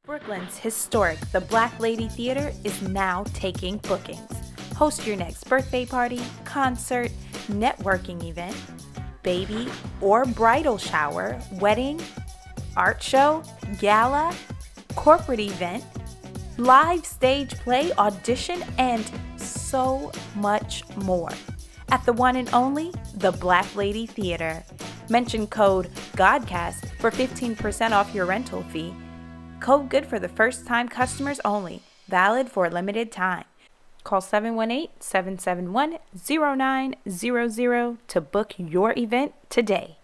Brooklyn's historic The Black Lady Theater is now taking bookings. Host your next birthday party, concert, networking event, baby or bridal shower, wedding, art show, gala, corporate event, live stage play, audition, and so much more. At the one and only The Black Lady Theater. Mention code GODCAST for 15% off your rental fee. Code good for the first time customers only. Valid for a limited time. Call 718-771-0900 to book your event today.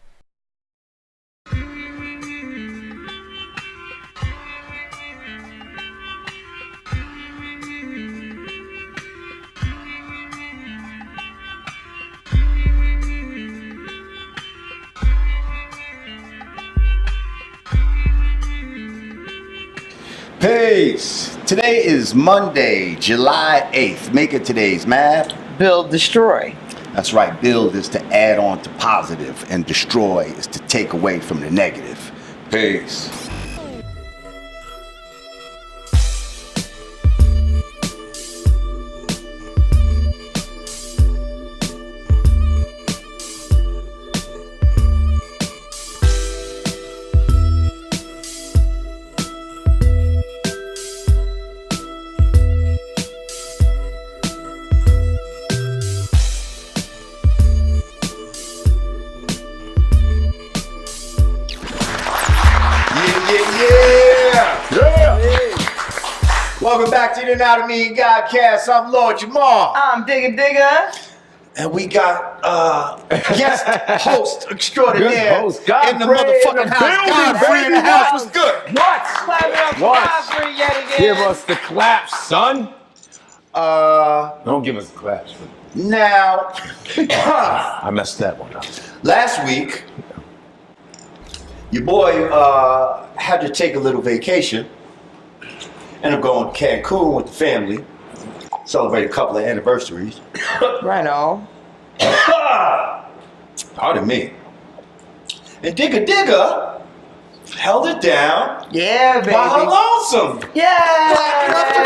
Peace. Today is Monday, July 8th. Make it today's math. Build, destroy. That's right. Build is to add on to positive, and destroy is to take away from the negative. Peace. Welcome back to the Yanadameen Godcast. I'm Lord Jamar. I'm Digga. And we got guest host extraordinaire Godfrey in the motherfucking house. Godfrey in the house. What's good? What? Clap it up for What? Godfrey yet again. Give us the claps, son. Don't give us the claps. Now, I messed that one up. last week, your boy had to take a little vacation. Ended up going to Cancun with the family. Celebrate a couple of anniversaries. Right on. Pardon me. And Digga held it down Yeah, baby. by her lonesome. Yeah.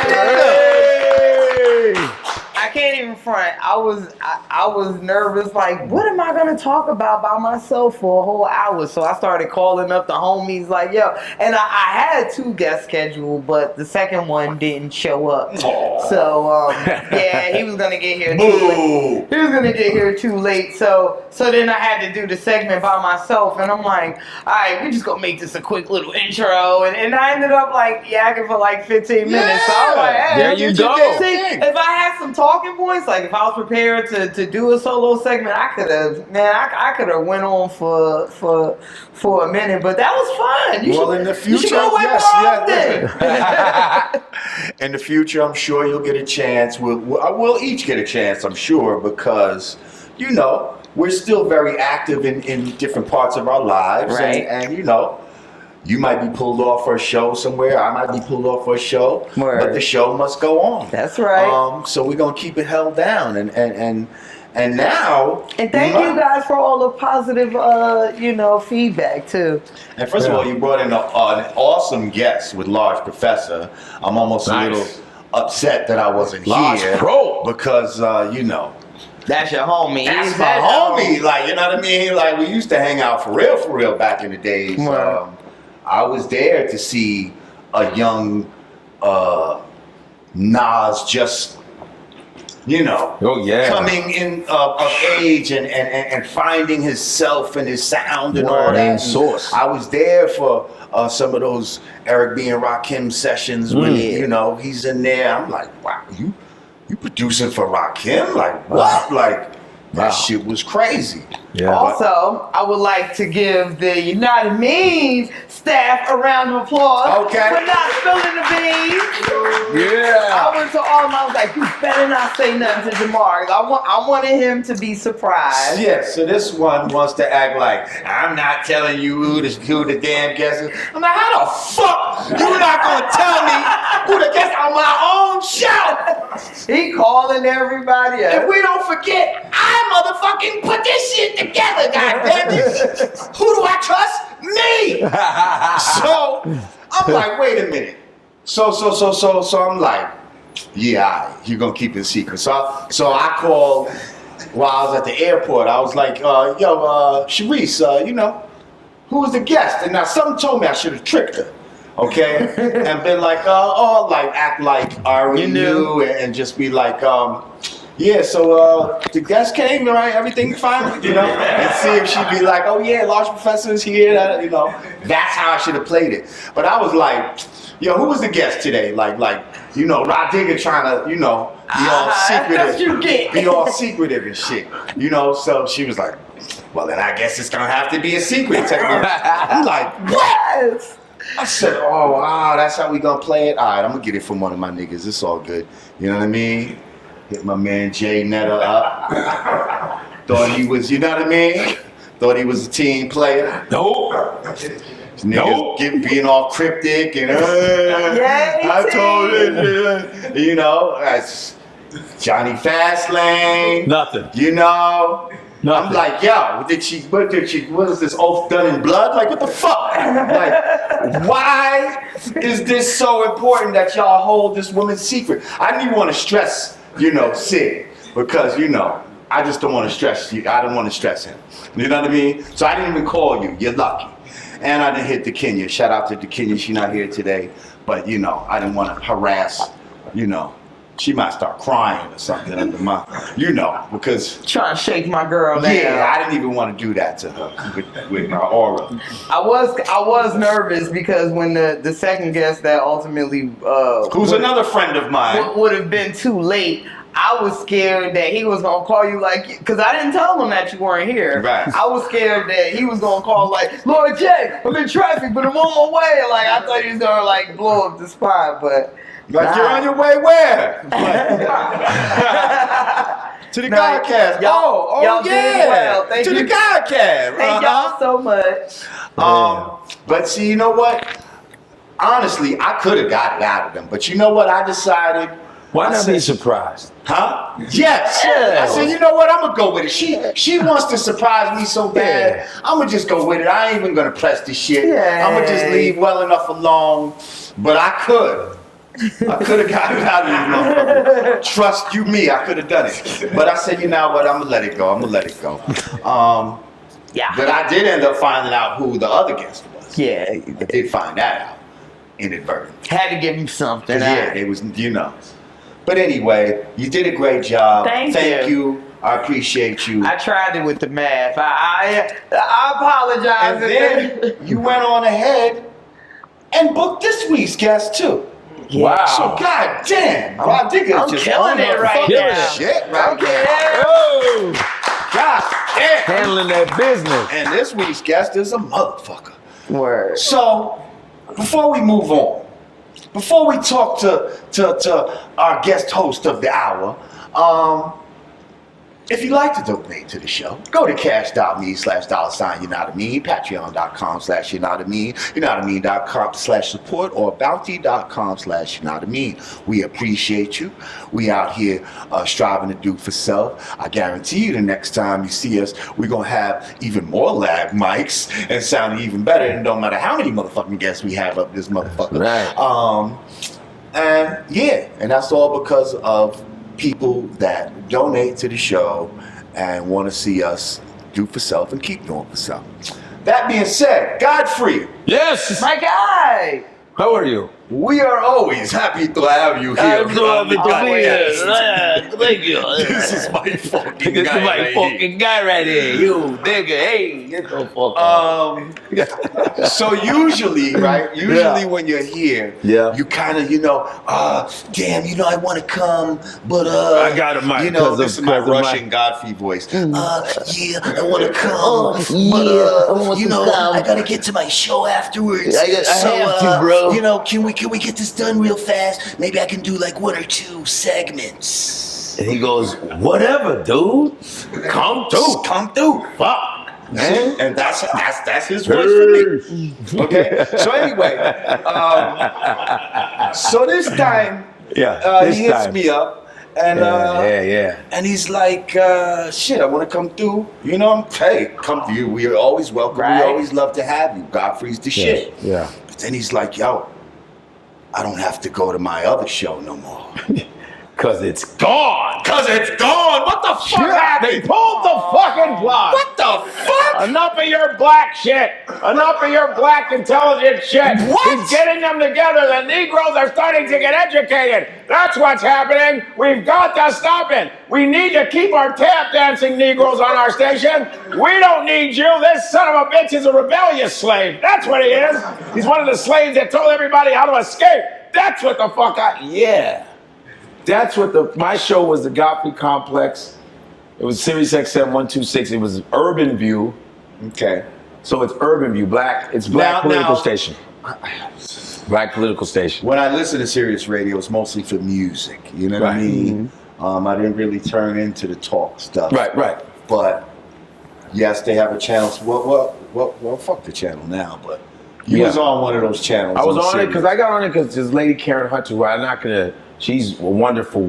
Hey! I can't even front. I was nervous. Like, what am I gonna talk about by myself for a whole hour? So I started calling up the homies. Like, yo, and I had 2 guests scheduled, but the second one didn't show up. So yeah, he was gonna get here too late. He was gonna get here too late. So then I had to do the segment by myself, and I'm like, all right, we just gonna make this a quick little intro, and I ended up like yakking for like 15 minutes. So I was like, hey, There you go. See, if I had some talking points, like if I was prepared to do a solo segment, I could have went on for a minute, but that was fun. In the future, you should go way more often. In the future, I'm sure you'll get a chance. We'll each get a chance, I'm sure, because, you know, we're still very active in different parts of our lives. Right. And you know, you might be pulled off for a show somewhere. I might be pulled off for a show. Word. But the show must go on. That's right. So we're going to keep it held down. And now... And thank you guys for all the positive, feedback, too. And first of all, you brought in an awesome guest with Large Professor. I'm almost a little upset that I wasn't Large here. Pro. Because, That's your homie. that's my homie. Like, you know what I mean? Like, we used to hang out for real back in the days. Right. I was there to see a young Nas just, coming in of age and finding himself and his sound and all that. Source. I was there for some of those Eric B. and Rakim sessions when he's in there. I'm like, wow, you producing for Rakim? Like what? Like that shit was crazy. Yeah. Also, I would like to give the Yanadameen staff a round of applause for not spilling the beans. Yeah. I went to all of them. I was like, you better not say nothing to Jamar. I wanted him to be surprised. Yeah, so this one wants to act like, I'm not telling you who the damn guest is. I'm like, how the fuck you not gonna tell me who the guest on my own show? He calling everybody up. If we don't forget, I motherfucking put this shit together, goddammit. Who do I trust? Me! So, I'm like, wait a minute. So I'm like, yeah, all right, you're gonna keep it secret. So I called while I was at the airport. I was like, Sharice, you know, who was the guest? And now something told me I should have tricked her. Okay, and been like, act like I already knew, and just be like, yeah, so the guest came, right? Everything fine, you know, and see if she'd be like, oh yeah, Large Professor is here, you know. That's how I should have played it. But I was like, yo, who was the guest today? Like, you know, Rah Digga trying to, you know, be all secretive and shit, you know. So she was like, well, then I guess it's gonna have to be a secret. I'm like, what? I said, oh, wow, that's how we gonna play it? All right, I'm gonna get it from one of my niggas. It's all good. You know what I mean? Hit my man Jay Netta up. Thought he was, you know what I mean? Thought he was a team player. Nope. Niggas being all cryptic and I told it, you know, that's Johnny Fastlane. Nothing. You know. Nothing. I'm like, yo, what is this oath done in blood? Like, what the fuck? Like, why is this so important that y'all hold this woman's secret? I didn't even want to stress, you know, Sid, because, you know, I just don't want to stress you. I don't want to stress him. You know what I mean? So I didn't even call you. You're lucky. And I didn't hit the Kenya. Shout out to the Kenya. She's not here today. But, you know, I didn't want to harass, you know. She might start crying or something under my, you know, because trying to shake my girl down. Yeah, I didn't even want to do that to her with my aura. I was nervous because when the second guest that ultimately who's another friend of mine would have been too late. I was scared that he was gonna call you like, because I didn't tell him that you weren't here. Right. I was scared that he was gonna call like, Lord Jay, I'm in traffic, but I'm on my way. Like I thought he was gonna like blow up the spot, but. Like, you're on your way where? To the Godcast. Y'all did well. Thank to you. The Godcast. Thank y'all so much. But see, you know what? Honestly, I could have got it out of them. But you know what? I decided. Why not be surprised? Huh? Yes. I said, you know what? I'm going to go with it. She wants to surprise me so bad. Yeah. I'm going to just go with it. I ain't even going to press the shit. Yeah. I'm going to just leave well enough alone. But I could have got it out of you. Trust you me, I could have done it. But I said, you know what, I'm going to let it go. Yeah. But I did end up finding out who the other guest was. Yeah. I did find that out inadvertently. Had to give him something. Yeah, it was, you know. But anyway, you did a great job. Thank you. I appreciate you. I tried it with the math. I apologize. And then you went on ahead and booked this week's guest too. Yeah. Wow. So God damn, Rah Digga is just killing it right now. Shit right now. Oh. God damn. Handling that business. And this week's guest is a motherfucker. Word. So before we move on, before we talk to our guest host of the hour, if you'd like to donate to the show, go to cash.me/$, patreon.com/Yanadameen, Yanadameen.com/support, or bounty.com/Yanadameen. We appreciate you. We out here striving to do for self. I guarantee you the next time you see us, we're going to have even more lag mics and sound even better. And no matter how many motherfucking guests we have up this motherfucker. Right. And that's all because of people that donate to the show and want to see us do for self and keep doing for self. That being said, Godfrey. Yes. My guy. How are you? We are always happy to have you here. I'm so happy to be here. Thank you. This is my fucking This guy. is my fucking guy right here. You nigga, hey, get the fuck out. So usually, right? Usually when you're here, you kind of, damn, I want to come, but I got a mic. This is my Russian Godfrey voice. I want to come, but I gotta get to my show afterwards. I have to, bro. Can we get this done real fast? Maybe I can do like 1 or 2 segments. And he goes, whatever, dude. Come through. Come through. Fuck. Man. And that's his voice for me. Okay. So anyway, so this time, he hits me up, and and he's like, shit, I want to come through. Hey, come through. We are always welcome. Right. We always love to have you. Godfrey's the shit. Yeah. But then he's like, yo, I don't have to go to my other show no more. Cause it's gone. Cause it's gone. What the fuck happened? They pulled the fucking plug. What the fuck? Enough of your black shit. Enough of your black intelligent shit. What? He's getting them together. The Negroes are starting to get educated. That's what's happening. We've got to stop it. We need to keep our tap dancing Negroes on our station. We don't need you. This son of a bitch is a rebellious slave. That's what he is. He's one of the slaves that told everybody how to escape. That's what the fuck yeah. That's what my show was, the Godfrey Complex. It was SiriusXM 126. It was Urban View. Okay. So it's Urban View, it's black political station. Black political station. When I listen to Sirius Radio, it's mostly for music. You know what I mean? Mm-hmm. I didn't really turn into the talk stuff. Right. But yes, they have a channel. Well, fuck the channel now, but you was on one of those channels. I was on it because I got on it because this lady Karen Hunter, who I'm not gonna. She's a wonderful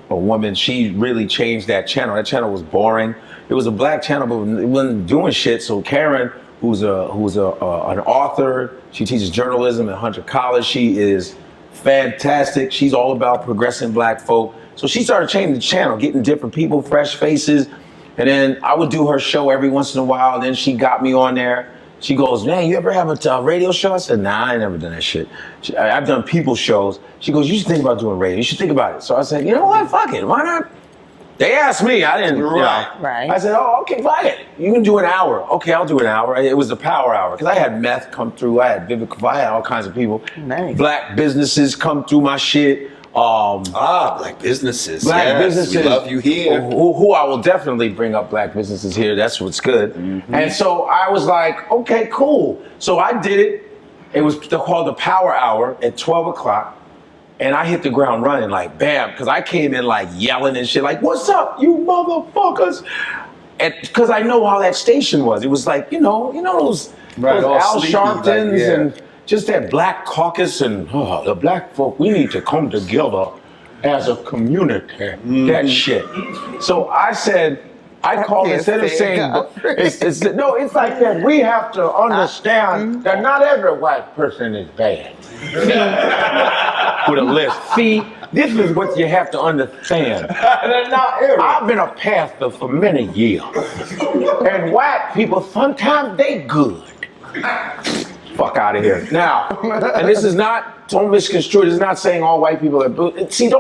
woman. She really changed that channel. That channel was boring. It was a black channel, but it wasn't doing shit. So Karen, who's an author, she teaches journalism at Hunter College. She is fantastic. She's all about progressing black folk. So she started changing the channel, getting different people, fresh faces. And then I would do her show every once in a while. Then she got me on there. She goes, man, you ever have a radio show? I said, nah, I ain't never done that shit. I've done people shows. She goes, you should think about doing radio. You should think about it. So I said, you know what? Fuck it. Why not? They asked me. I didn't. Right. I said, oh, okay, fuck it. You can do an hour. Okay, I'll do an hour. It was the power hour because I had meth come through. I had Vivica. I had all kinds of people. Nice. Black businesses come through my shit. Black businesses. Black businesses. We love you here. Who I will definitely bring up black businesses here. That's what's good. Mm-hmm. And so I was like, okay, cool. So I did it. It was called the Power Hour at 12 o'clock. And I hit the ground running like bam, because I came in like yelling and shit, like, what's up, you motherfuckers? And because I know how that station was. It was like, you know those Al Sharptons and just that black caucus and the black folk, we need to come together as a community. That shit. So I said, I called instead of saying, it's like that. We have to understand that not every white person is bad. With a list. See, this is what you have to understand. I've been a pastor for many years. And white people, sometimes they good. Fuck out of here. Now, and this is not, don't misconstrue, this is not saying all white people are, see,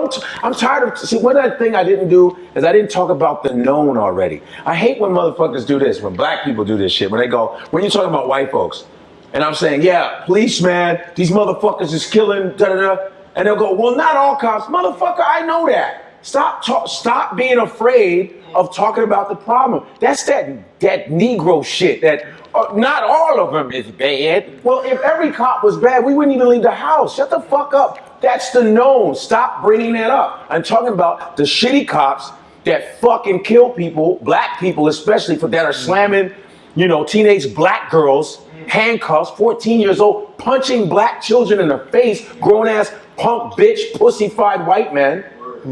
I'm tired of, one thing I didn't do is I didn't talk about the known already. I hate when motherfuckers do this, when black people do this shit, when they go, when you're talking about white folks, and I'm saying, yeah, policeman, these motherfuckers is killing, da-da-da, and they'll go, well, not all cops. Motherfucker, I know that. Stop being afraid of talking about the problem. That's that Negro shit, that not all of them is bad. Well, if every cop was bad, we wouldn't even leave the house. Shut the fuck up. That's the known. Stop bringing that up. I'm talking about the shitty cops that fucking kill people, black people especially, that are slamming, teenage black girls, handcuffs, 14 years old, punching black children in the face, grown-ass punk bitch, pussy-fied white men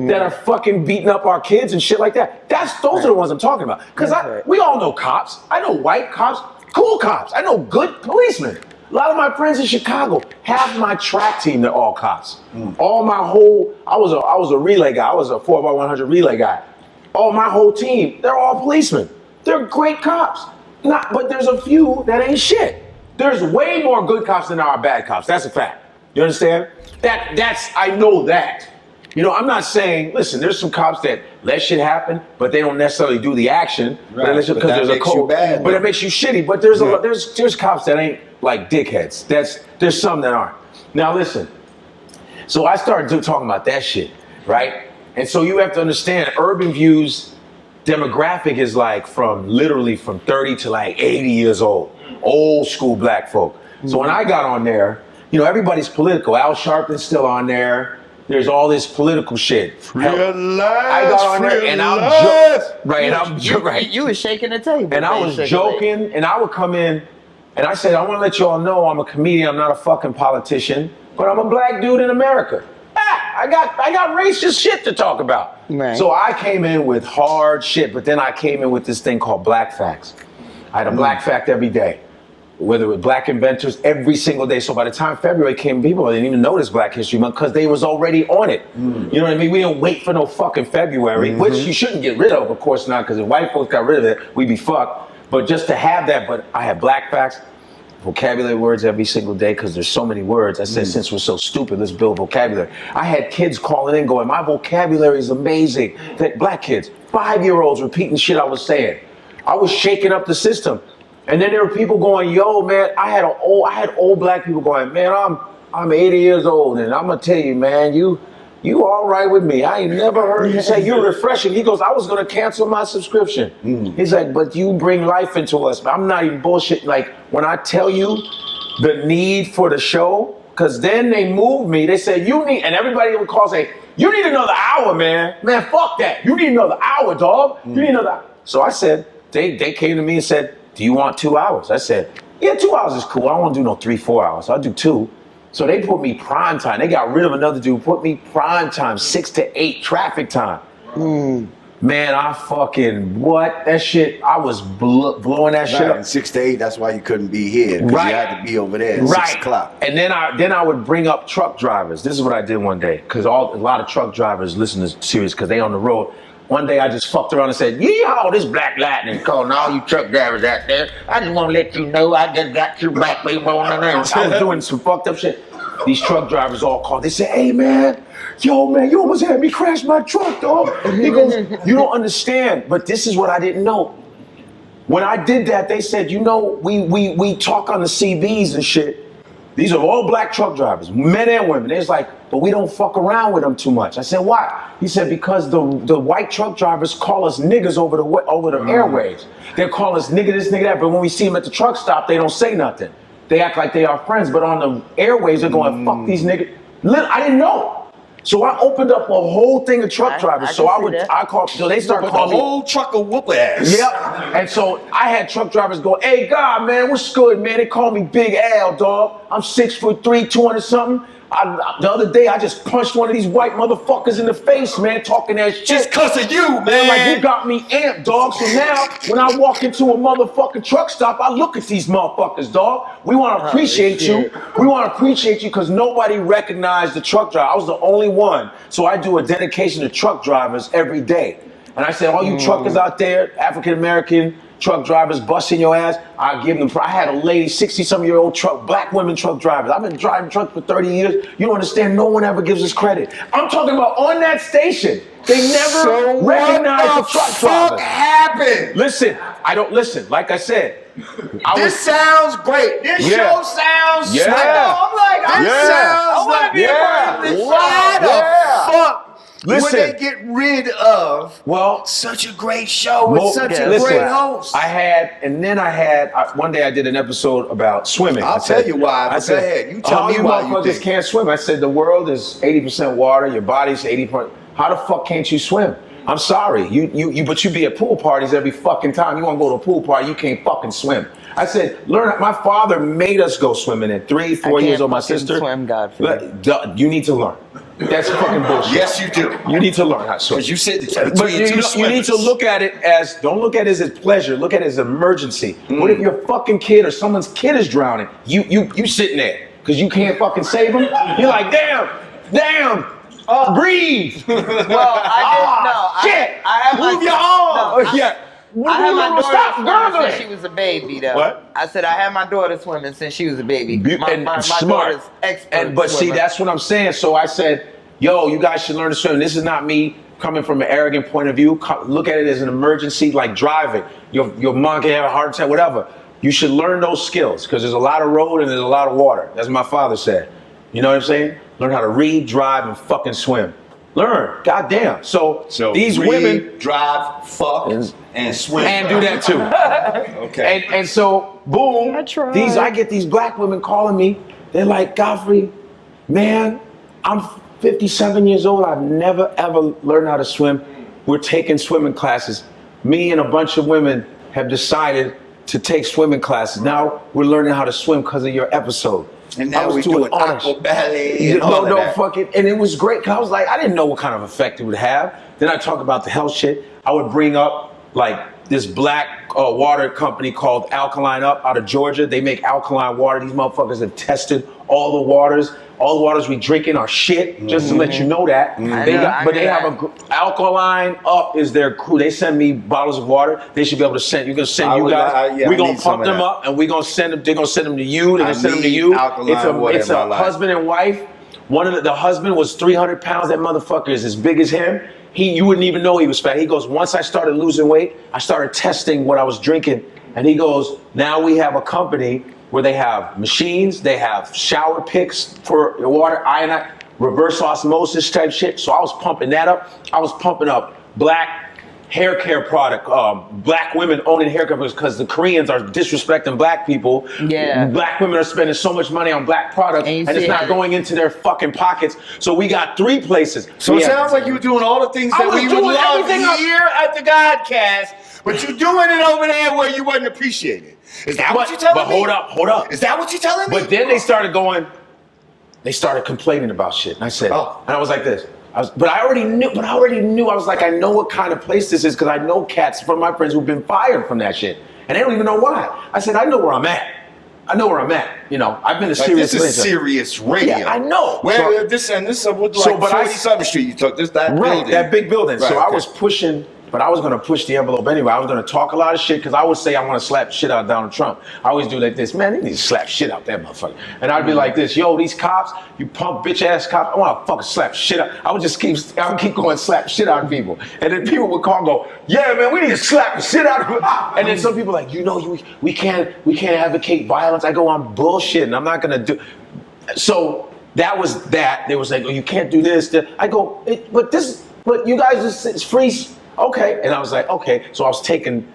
that are fucking beating up our kids and shit like that. Those are the ones I'm talking about. Because we all know cops. I know white cops, cool cops. I know good policemen. A lot of my friends in Chicago, half my track team, they're all cops. All my whole, I was a relay guy. I was a 4x100 relay guy. All my whole team, they're all policemen. They're great cops. But there's a few that ain't shit. There's way more good cops than there are bad cops. That's a fact. You understand? I know that. I'm not saying, listen, there's some cops that let shit happen, but they don't necessarily do the action. Right. Because there's a code. But it makes you shitty. But there's cops that ain't like dickheads. There's some that aren't. Now listen. So I started talking about that shit, right? And so you have to understand, Urban View's demographic is like literally from 30 to like 80 years old. Old school black folk. So when I got on there, everybody's political. Al Sharpton's still on there. There's all this political shit. I got on there and I'm joking. You were shaking the table. And I was joking, and I would come in, and I said, I want to let you all know I'm a comedian. I'm not a fucking politician, but I'm a black dude in America. I got racist shit to talk about. Right. So I came in with hard shit, but then I came in with this thing called Black Facts. I had a black fact every day. whether it was black inventors, every single day. So by the time February came, people didn't even notice Black History Month because they was already on it. You know what I mean? We didn't wait for no fucking February, which you shouldn't get rid of course not, because if white folks got rid of it, we'd be fucked. But just to have that, but I had black facts, vocabulary words every single day because there's so many words. I said, since we're so stupid, let's build vocabulary. I had kids calling in going, my vocabulary is amazing. Black kids, 5-year-olds repeating shit I was saying. I was shaking up the system. And then there were people going, yo, man, I had old black people going, man, I'm 80 years old, and I'm gonna tell you, man, you all right with me. I ain't never heard you say you're refreshing. He goes, I was gonna cancel my subscription. He's like, but you bring life into us. I'm not even bullshit. Like, when I tell you the need for the show, because then they moved me. They said, you need, and everybody would call say, you need another hour, man. Man, fuck that. You need another hour, dog. You need another hour. So I said, they came to me and said, do you want 2 hours? I said, yeah, 2 hours is cool. I don't want to do no 3-4 hours. I'll do 2. So they put me prime time. They got rid of another dude, put me prime time, 6 to 8 traffic time. Man, I fucking, what? That shit, I was blowing that shit up. And 6 to 8, that's why you couldn't be here. Because you had to be over there at 6 o'clock. And then I would bring up truck drivers. This is what I did one day. Because a lot of truck drivers listen to Sirius because they on the road. One day I just fucked around and said, yeehaw, this Black Lightning calling all you truck drivers out there. I just want to let you know I just got 2 black people on the name. I was doing some fucked up shit. These truck drivers all called. They said, hey, man, yo, man, you almost had me crash my truck, dog. He goes, you don't understand, but this is what I didn't know. When I did that, they said, you know, we talk on the CBs and shit. These are all black truck drivers, men and women. They're like, but we don't fuck around with them too much. I said, why? He said, because the white truck drivers call us niggas over the airwaves. They call us nigga this, nigga that, but when we see them at the truck stop, they don't say nothing. They act like they are friends, but on the airwaves, they're going, fuck these niggas. I didn't know. So I opened up a whole thing of truck drivers. So they start calling me. The whole truck of whoop ass. Yep. And so I had truck drivers go, hey, God, man, what's good, man? They call me Big Al, dog. I'm 6'3", 200 something. The other day, I just punched one of these white motherfuckers in the face, man, talking that shit. Just cause of you, man. Like, you got me amped, dog. So now, when I walk into a motherfucking truck stop, I look at these motherfuckers, dog. We want to appreciate you. We want to appreciate you because nobody recognized the truck driver. I was the only one. So I do a dedication to truck drivers every day. And I said, all you truckers out there, African-American truck drivers busting your ass, I give them. I had a lady, 60-some-year-old black women truck drivers. I've been driving trucks for 30 years. You don't understand, no one ever gives us credit. I'm talking about on that station. They never recognize the truck drivers. What happened? Listen, I don't listen. Like I said, this sounds great. This show sounds yeah. I'm like, I want to be a part of this. Why the fuck? Listen, would they get rid of such a great show with such a great host? One day I did an episode about swimming. I'll tell you why. I said, you tell me why you think. Can't swim. I said, the world is 80% water, your body's 80%. How the fuck can't you swim? I'm sorry. But you be at pool parties every fucking time. You want to go to a pool party, you can't fucking swim. I said, learn. My father made us go swimming at 3, 4 years old. My sister. Swim, Godfrey. You need to learn. That's fucking bullshit. Yes, you do. You need to learn how to swim. Because you sit between you need to look at it as, don't look at it as pleasure. Look at it as emergency. What if your fucking kid or someone's kid is drowning? You sitting there because you can't fucking save them. You're like, damn. Breathe. Well, I didn't know. Shit. I have move your arm. I had my daughter swimming gurgling. since she was a baby, though. What? I said I had my daughter swimming since she was a baby. My smart. daughter's expert. But see, that's what I'm saying. So I said, yo, you guys should learn to swim. This is not me coming from an arrogant point of view. Look at it as an emergency, like driving. Your mom can have a heart attack, whatever. You should learn those skills because there's a lot of road and there's a lot of water. That's what my father said. You know what I'm saying? Learn how to read, drive, and fucking swim. Learn. Goddamn. So these women drive, fuck, and swim. And do that too. Okay. And so, boom, I get these black women calling me. They're like, Godfrey, man, I'm 57 years old. I've never, ever learned how to swim. We're taking swimming classes. Me and a bunch of women have decided to take swimming classes. Now we're learning how to swim because of your episode. And now we're doing aqua ballet and all of that. And it was great because I was like, I didn't know what kind of effect it would have. Then I talk about the health shit. I would bring up like this black water company called Alkaline Up out of Georgia. They make alkaline water. These motherfuckers have tested all the waters. All the waters we drinking are shit, just to let you know that. Alkaline Up is their crew. They send me bottles of water. They should be able to send. You can send you guys. We're gonna pump them up, and we're gonna send them. They're gonna send them to you. They're gonna send them to you. It's a husband and wife. One of the husband was 300 pounds. That motherfucker is as big as him. You wouldn't even know he was fat. He goes, once I started losing weight, I started testing what I was drinking, and he goes, now we have a company where they have machines, they have shower picks for the water, iodine, reverse osmosis type shit. So I was pumping that up. I was pumping up black hair care product, black women owning hair care because the Koreans are disrespecting black people. Yeah. Black women are spending so much money on black products and it's not going into their fucking pockets. So we got 3 places. So it sounds like you were doing all the things that we would love here at the Godcast, but you're doing it over there where you wasn't appreciated. Is that what you're telling me? But hold up. Is that what you're telling me? But then they started complaining about shit. And I said, and I was like this. But I already knew. I was like, I know what kind of place this is because I know cats from my friends who've been fired from that shit. And they don't even know why. I said, I know where I'm at. You know, I've been to Sirius Radio. This is Sirius Radio. Yeah, I know. Where this was like 47th Street you took. That building. That big building. Right, so I was pushing. But I was going to push the envelope anyway. I was going to talk a lot of shit because I would say I want to slap shit out Donald Trump. I always do like this, man, they need to slap shit out that motherfucker. And I'd be like this, yo, these cops, you punk bitch ass cops, I want to fucking slap shit out. I would keep going slap shit out of people. And then people would call and go, yeah, man, we need to slap the shit out of them. And then some people like, you know, we can't advocate violence. I go, I'm bullshitting. I'm not going to do. So that was that. They was like, oh, you can't do this. I go, but you guys, it's free. Okay, and I was like, okay. So I was taking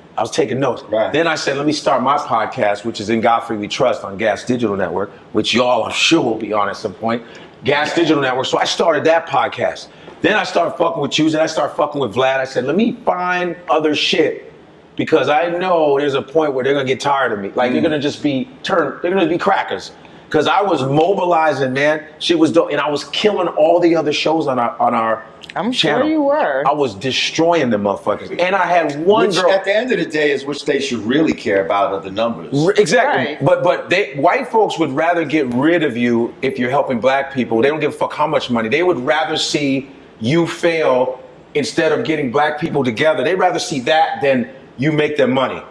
notes. Right. Then I said, let me start my podcast, which is In Godfrey We Trust on Gas Digital Network, which y'all I'm sure will be on at some point. Gas Digital Network. So I started that podcast. Then I started fucking with you, and I started fucking with Vlad. I said, let me find other shit because I know there's a point where they're gonna get tired of me. Like they're gonna just be crackers. Because I was mobilizing, man. Shit was dope, and I was killing all the other shows on our I'm channel. sure you were. I was destroying the motherfuckers. And I had one girl. At the end of the day is which they should really care about are the numbers. Exactly. Right. But white folks would rather get rid of you if you're helping black people. They don't give a fuck how much money. They would rather see you fail instead of getting black people together. They'd rather see that than you make them money.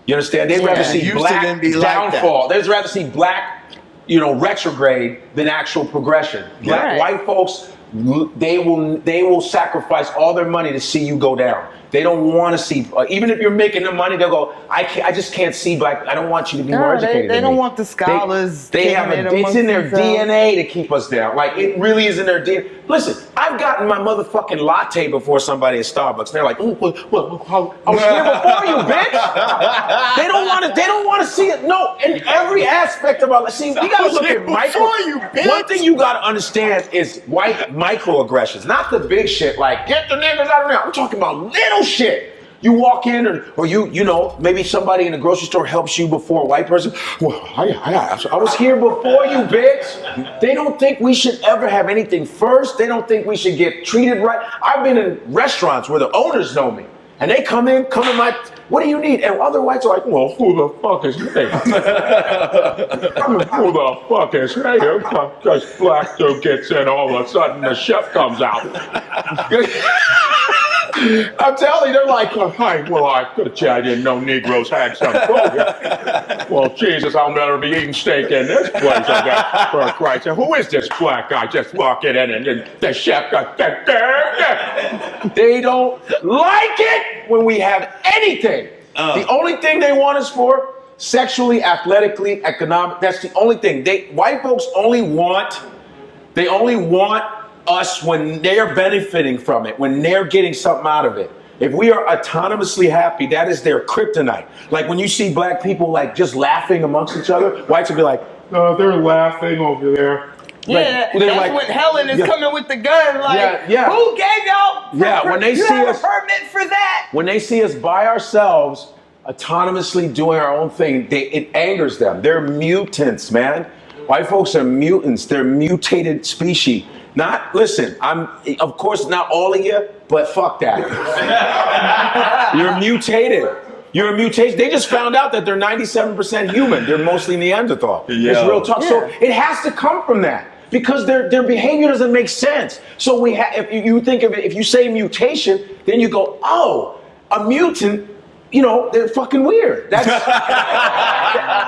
You understand? They'd rather see black downfall. They'd rather see black, retrograde than actual progression. White folks, they will sacrifice all their money to see you go down. They don't want to see, even if you're making the money, they'll go, I just can't see black. I don't want you to be more educated. They don't want the scholars. It's in their DNA to keep us down. Like it really is in their DNA. Listen, I've gotten my motherfucking latte before somebody at Starbucks. They're like, I was here before you, bitch. They don't want to see it. No, in every aspect of our life. See, we gotta look at one thing you gotta understand is white microaggressions, not the big shit like get the niggas out of there. I'm talking about little shit. You walk in or maybe somebody in the grocery store helps you before a white person. Well, I was here before you, bitch. They don't think we should ever have anything first. They don't think we should get treated right. I've been in restaurants where the owners know me. And they come in my, what do you need? And other whites are like, well, who the fuck is me? Who the fuck is me? This black dude gets in, all of a sudden the chef comes out. I'm telling you, they're like, I could tell I didn't know Negroes had some food. Well, Jesus, I'll never be eating steak in this place. I got for Christ. Who is this black guy just walking in and the chef got that? They don't like it when we have anything. The only thing they want us for, sexually, athletically, economic, that's the only thing. White folks only want us when they're benefiting from it, when they're getting something out of it. If we are autonomously happy, that is their kryptonite. Like when you see black people like just laughing amongst each other, whites will be like, oh, they're laughing over there. Yeah, that's when Helen is coming with the gun. Like, who gave y'all? When they see us, a permit for that. When they see us by ourselves, autonomously doing our own thing, it angers them. They're mutants, man. White folks are mutants. They're mutated species. Listen, of course not all of you, but fuck that. You're mutated. You're a mutation. They just found out that they're 97% human. They're mostly Neanderthal. It's real talk. Yeah. So it has to come from that because their behavior doesn't make sense. So if you think of it, if you say mutation, then you go, oh, a mutant. You know, they're fucking weird. That's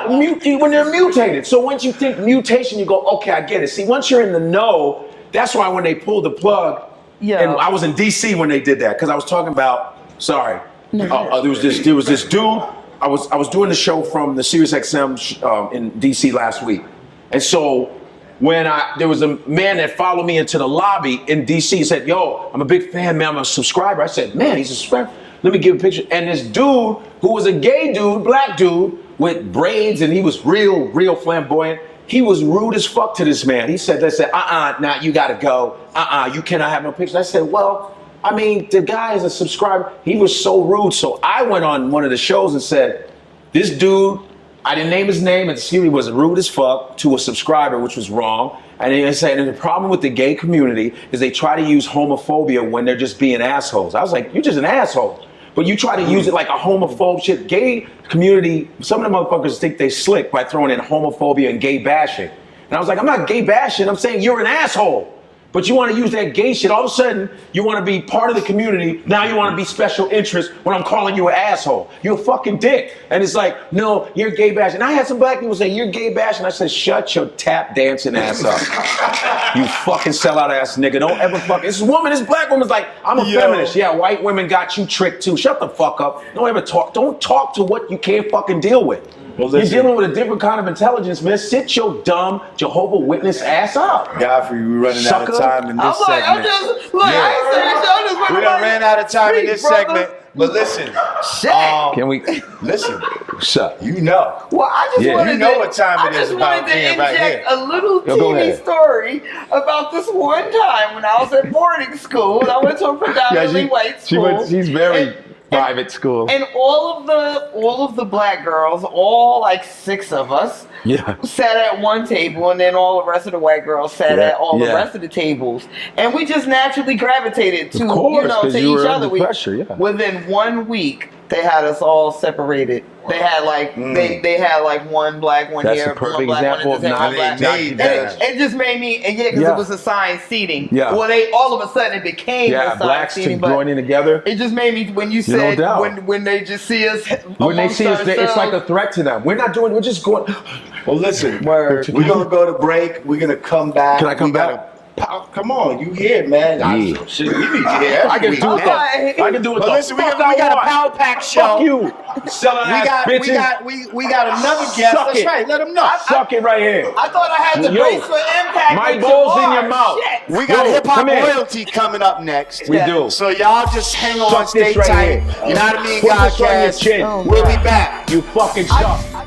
when they're mutated. So once you think mutation, you go, okay, I get it. See, once you're in the know, that's why when they pulled the plug, and I was in DC when they did that because I was talking about. Sorry. There was this dude. I was doing the show from the SiriusXM in DC last week, and so when there was a man that followed me into the lobby in DC. He said, "Yo, I'm a big fan, man. I'm a subscriber." I said, "Man, he's a subscriber. Let me give a picture." And this dude who was a gay dude, black dude with braids, and he was real flamboyant. He was rude as fuck to this man. He said, nah, you gotta go. You cannot have no pictures. I said, well. I mean, the guy is a subscriber. He was so rude. So I went on one of the shows and said, this dude, I didn't name his name, and he was rude as fuck to a subscriber, which was wrong. And then I said, and the problem with the gay community is they try to use homophobia when they're just being assholes. I was like, you're just an asshole. But you try to use it like a homophobe shit. Gay community, some of the motherfuckers think they slick by throwing in homophobia and gay bashing. And I was like, I'm not gay bashing. I'm saying you're an asshole. But you want to use that gay shit. All of a sudden, you want to be part of the community. Now you want to be special interest when I'm calling you an asshole. You're a fucking dick. And it's like, no, you're gay bashing. And I had some black people say, you're gay bashing. I said, shut your tap dancing ass up. You fucking sellout ass nigga. Don't ever this black woman's like, I'm a feminist. Yeah, white women got you tricked too. Shut the fuck up. Don't ever talk. Don't talk to what you can't fucking deal with. Well, you're dealing with a different kind of intelligence, man. Sit your dumb Jehovah Witness ass up. Godfrey, we're running out of time in this segment. We done ran out of time in this segment. But listen, can we listen? Shut. You know. Well, I just wanted you know what time it is about being right here. A little teeny story about this one time when I was at boarding school and I went to a predominantly white school. She's very private school. And all of the black girls, all like 6 of us, sat at one table, and then all the rest of the white girls sat at all the rest of the tables, and we just naturally gravitated to to each other. Within 1 week, they had us all separated. They had like they had like one black, one here, one black, one in the It just made me, because it was assigned seating. Yeah. Well, all of a sudden it became assigned blacks seating, joining together. It just made me when you said when they just see us. When they see us, it's like a threat to them. We're not doing. We're just going. Well, listen. We're gonna go to break. We're gonna come back. Can I come back? Come on, you here, man? Shit, we need you here. I can do it. I can do it. But listen, we got a Power Pack show. Fuck you, selling ass bitches. We got another guest. That's right. Let them know. Suck it right here. I thought I had the brace for impact. My balls in your mouth. Shit. We got hip hop royalty coming up next. We do. So y'all just hang on, stay tight. Yanadameen Godcast. We'll be back. You fucking suck.